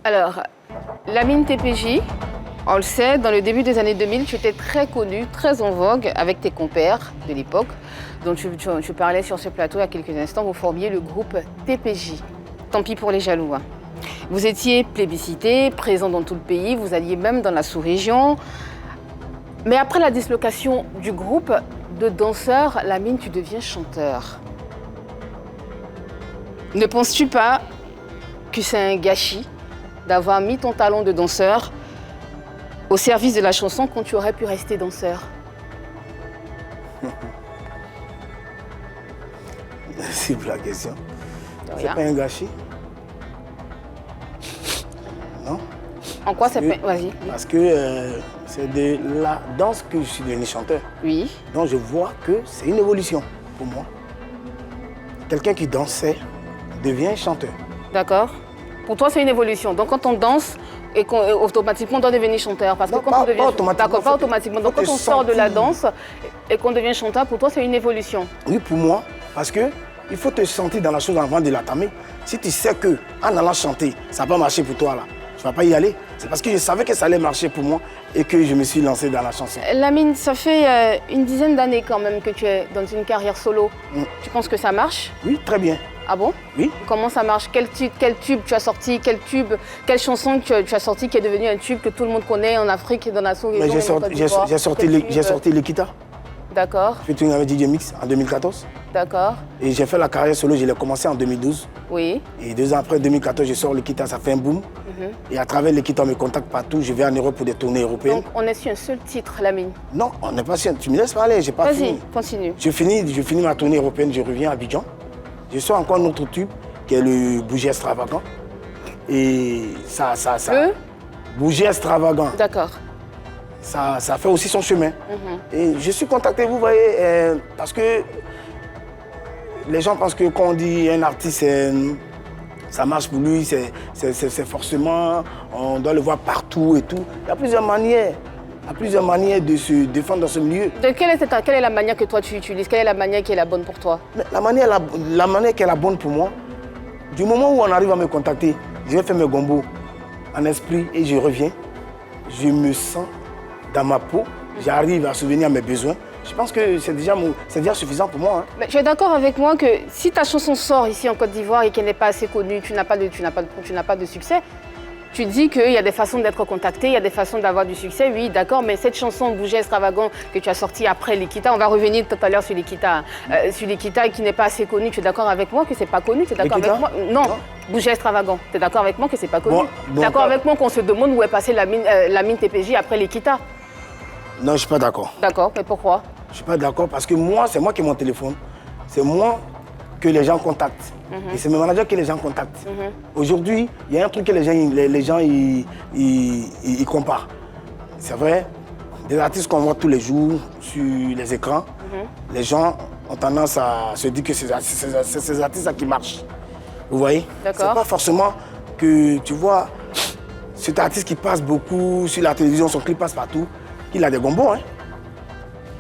Alors, Lamine TPJ, on le sait, dans le début des années 2000, tu étais très connu, très en vogue avec tes compères de l'époque, dont tu parlais sur ce plateau il y a quelques instants. Vous formiez le groupe TPJ. Tant pis pour les jaloux. Hein. Vous étiez plébiscité, présent dans tout le pays, vous alliez même dans la sous-région. Mais après la dislocation du groupe de danseurs, Lamine, tu deviens chanteur. Ne penses-tu pas que c'est un gâchis d'avoir mis ton talent de danseur au service de la chanson quand tu aurais pu rester danseur? Merci pour la question. C'est pas un gâchis? Non. En quoi ça peut... Vas-y. Parce que c'est de la danse que je suis devenu chanteur. Oui. Donc je vois que c'est une évolution pour moi. Quelqu'un qui dansait devient chanteur. D'accord. Pour toi, c'est une évolution. Donc quand on danse, et automatiquement on doit devenir chanteur. Parce que non, quand on devient... pas automatiquement. D'accord, pas automatiquement. Donc quand on sort de la danse et qu'on devient chanteur, pour toi, c'est une évolution. Oui, pour moi. Parce que il faut te sentir dans la chose avant de l'entamer. Si tu sais qu'en allant chanter, ça va marcher pour toi là, tu ne vas pas y aller. C'est parce que je savais que ça allait marcher pour moi et que je me suis lancé dans la chanson. Lamine, ça fait une dizaine d'années quand même que tu es dans une carrière solo. Tu penses que ça marche? Oui, très bien. Ah bon? Oui. Comment ça marche? Quel tube tu as sorti? Quelle chanson tu as sorti qui est devenue un tube que tout le monde connaît en Afrique et dans la sous-région? J'ai sorti l'Ekita. D'accord. Featuring avec DJ Mix en 2014. D'accord. Et j'ai fait la carrière solo, je l'ai commencé en 2012. Oui. Et 2 ans après, 2014, je sors l'Ekita, ça fait un boom. Et à travers l'Ekita, on me contacte partout, je vais en Europe pour des tournées européennes. Donc on est sur un seul titre, Lamine? Non, on n'est pas sûr. Tu me laisses parler, j'ai pas fini. Vas-y, continue. Je finis ma tournée européenne, je reviens à Abidjan. Je sors encore un autre tube, qui est le Bougie Extravagant. Et ça... Le Bougie Extravagant. D'accord. Ça fait aussi son chemin. Et je suis contacté, vous voyez, parce que les gens pensent que quand on dit un artiste, ça marche pour lui, c'est forcément, on doit le voir partout et tout. Il y a plusieurs manières. Il y a plusieurs manières de se défendre dans ce milieu. Quelle est la manière que toi tu utilises? Quelle est la manière qui est la bonne pour toi? Mais la manière qui est la bonne pour moi, du moment où on arrive à me contacter, je vais faire mes gombos en esprit et je reviens. Je me sens dans ma peau, j'arrive à souvenir mes besoins. Je pense que c'est déjà suffisant pour moi. Hein. Mais tu es d'accord avec moi que si ta chanson sort ici en Côte d'Ivoire et qu'elle n'est pas assez connue, tu n'as pas de succès, tu dis qu'il y a des façons d'être contacté, il y a des façons d'avoir du succès, oui, d'accord, mais cette chanson Bougie Extravagant que tu as sortie après l'Ekita, on va revenir tout à l'heure sur l'Ekita, qui n'est pas assez connue, tu es d'accord avec moi que c'est pas connu? Tu es d'accord avec moi? Non. Bougie Extravagant, tu es d'accord avec moi que c'est pas connu? Tu es d'accord avec moi qu'on se demande où est passée Lamine TPJ après l'Ekita? Non, je ne suis pas d'accord. D'accord, mais pourquoi? Je ne suis pas d'accord parce que moi, c'est moi qui ai mon téléphone. C'est moi que les gens contactent. Et c'est mes managers que les gens contactent. Aujourd'hui, il y a un truc que les gens ils comparent. C'est vrai, des artistes qu'on voit tous les jours sur les écrans, les gens ont tendance à se dire que c'est ces artistes-là qui marchent. Vous voyez? D'accord. C'est pas forcément que, tu vois, cet artiste qui passe beaucoup sur la télévision, son clip passe partout, qu'il a des gombos. Hein.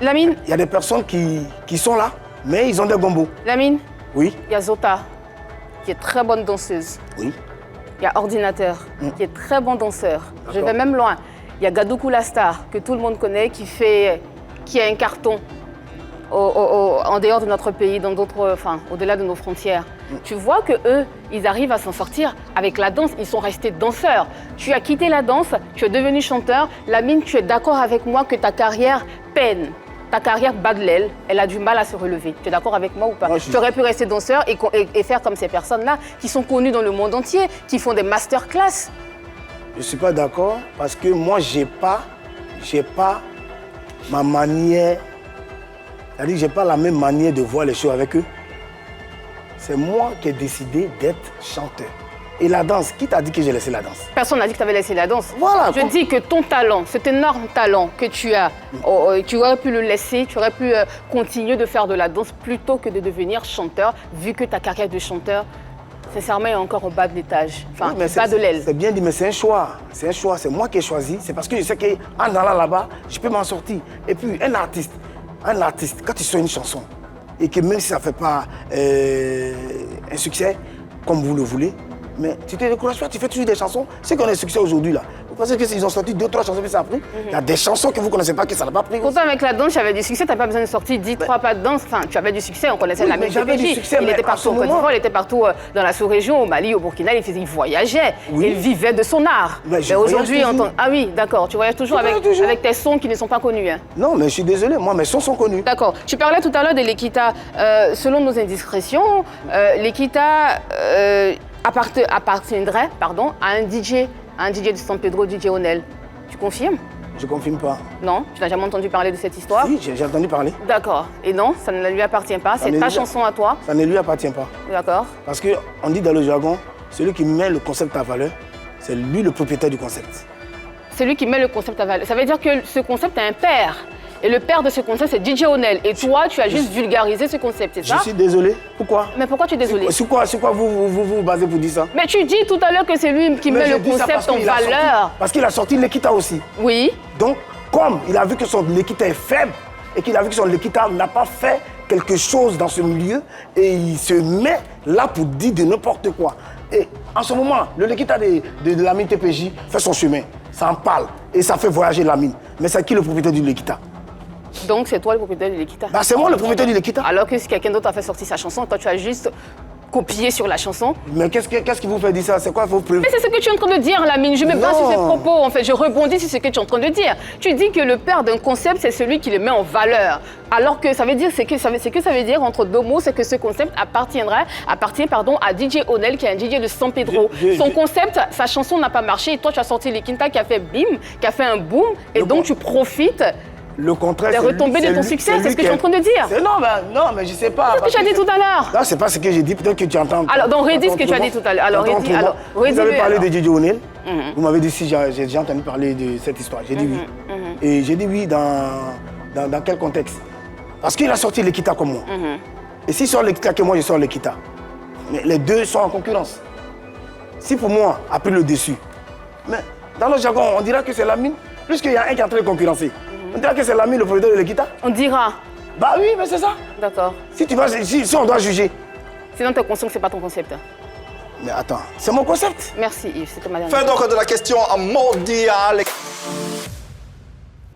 Lamine? Il y a des personnes qui sont là, mais ils ont des gombos. Lamine? Oui. Il y a Zota, qui est très bonne danseuse. Oui. Il y a Ordinateur, qui est très bon danseur. Je vais même loin. Il y a Gadoukou la star, que tout le monde connaît, qui a un carton en dehors de notre pays, au-delà de nos frontières. Tu vois que eux, ils arrivent à s'en sortir avec la danse. Ils sont restés danseurs. Tu as quitté la danse, tu es devenu chanteur. Lamine, tu es d'accord avec moi que ta carrière peine? Ta carrière bat de l'aile, elle a du mal à se relever. Tu es d'accord avec moi ou pas? Tu aurais pu rester danseur et faire comme ces personnes-là qui sont connues dans le monde entier, qui font des masterclass. Je ne suis pas d'accord parce que moi, j'ai pas ma manière, c'est-à-dire j'ai pas la même manière de voir les choses avec eux. C'est moi qui ai décidé d'être chanteur. Et la danse, qui t'a dit que j'ai laissé la danse? Personne n'a dit que tu avais laissé la danse. Voilà. Je dis que ton talent, cet énorme talent que tu as, tu aurais pu le laisser, tu aurais pu continuer de faire de la danse plutôt que de devenir chanteur, vu que ta carrière de chanteur, sincèrement, est encore au bas de l'étage, enfin, oui, bas de l'aile. C'est bien dit, mais c'est un choix. C'est un choix, c'est moi qui ai choisi. C'est parce que je sais qu'en allant là-bas, je peux m'en sortir. Et puis, un artiste, quand tu sors une chanson, et que même si ça ne fait pas un succès, comme vous le voulez, Mais tu te décourages pas, tu fais toujours des chansons. Ceux qui ont des succès aujourd'hui, là, vous pensez qu'ils ont sorti 2 ou 3 chansons que ça a pris? Il y a des chansons que vous ne connaissez pas, que ça n'a pas pris. Pourtant, avec la danse, tu avais du succès, tu n'as pas besoin de sortir 10, 3 pas de danse. Enfin, tu avais du succès, on connaissait la même j'avais du succès, il était partout en Côte d'Ivoire, il était partout dans la sous-région, au Mali, au Burkina, il voyageait. Oui. Il vivait de son art. Mais aujourd'hui, ah oui, d'accord, tu voyages toujours avec tes sons qui ne sont pas connus. Hein. Non, mais je suis désolé, moi, mes sons sont connus. D'accord. Tu parlais tout à l'heure de l'Ekita. Selon nos indiscrétions, l'Ekita appartiendrait à un DJ de San Pedro, DJ Onel. Tu confirmes? Je confirme pas. Non? Tu n'as jamais entendu parler de cette histoire? Oui, j'ai entendu parler. D'accord. Et non, ça ne lui appartient pas. C'est ta chanson à toi? Ça ne lui appartient pas. D'accord. Parce qu'on dit dans le jargon, celui qui met le concept à valeur, c'est lui le propriétaire du concept. Celui qui met le concept à valeur. Ça veut dire que ce concept a un père. Et le père de ce concept, c'est DJ Onel. Et toi, tu as juste vulgarisé ce concept, c'est ça? Je suis désolé. Pourquoi? Mais pourquoi tu es désolé? Sur quoi vous basez pour dire ça? Mais tu dis tout à l'heure que c'est lui qui met le concept en valeur. Parce qu'il a sorti l'Ekita aussi. Oui. Donc, comme il a vu que son l'Ekita est faible et qu'il a vu que son l'Ekita n'a pas fait quelque chose dans ce milieu, et il se met là pour dire de n'importe quoi. Et en ce moment, le l'Ekita de la mine TPJ fait son chemin. Ça en parle et ça fait voyager la mine. Mais c'est qui le propriétaire du l'Ekita? Donc c'est toi le propriétaire de l'Ekita? Bah, c'est moi le propriétaire de l'Ekita. Alors que si quelqu'un d'autre a fait sortir sa chanson, toi tu as juste copié sur la chanson. Mais qu'est-ce qui vous fait dire ça? C'est quoi vos preuves? Mais c'est ce que tu es en train de dire, Lamine. Je me base sur tes propos, en fait. Je rebondis sur ce que tu es en train de dire. Tu dis que le père d'un concept, c'est celui qui le met en valeur. Alors que ça veut dire, ça veut dire entre deux mots, c'est que ce concept appartient à DJ Onel, qui est un DJ de San Pedro. Son concept, sa chanson n'a pas marché. Et toi, tu as sorti l'Ekita qui a fait bim, qui a fait un boom. Et donc, tu profites. Le contraire, c'est retombé de ton succès, c'est ce que tu es en train de dire. Non, mais je sais pas. C'est ce que tu as dit tout à l'heure. Non, c'est pas ce que j'ai dit, peut-être que tu entends. Alors, donc redis ce que tu as dit tout à l'heure. Alors, redis. Vous avez parlé de DJ Onel. Vous m'avez dit si j'ai déjà entendu parler de cette histoire. J'ai dit oui. Et j'ai dit oui dans quel contexte? Parce qu'il a sorti l'Ekita comme moi. Et s'il sort l'Ekita que moi, je sors l'Ekita. Mais les deux sont en concurrence. Si pour moi a pris le dessus, mais dans le jargon, on dira que c'est la mine, puisqu'il y a un qui est en train de concurrencer. On dira que c'est l'ami, le propriétaire de l'Ekita? On dira. Bah oui, mais c'est ça. D'accord. Si on doit juger. Sinon, tu es conscient que ce n'est pas ton concept. Mais attends, c'est mon concept. Merci Yves, c'était ma dernière. Fin donc de la question mondiale.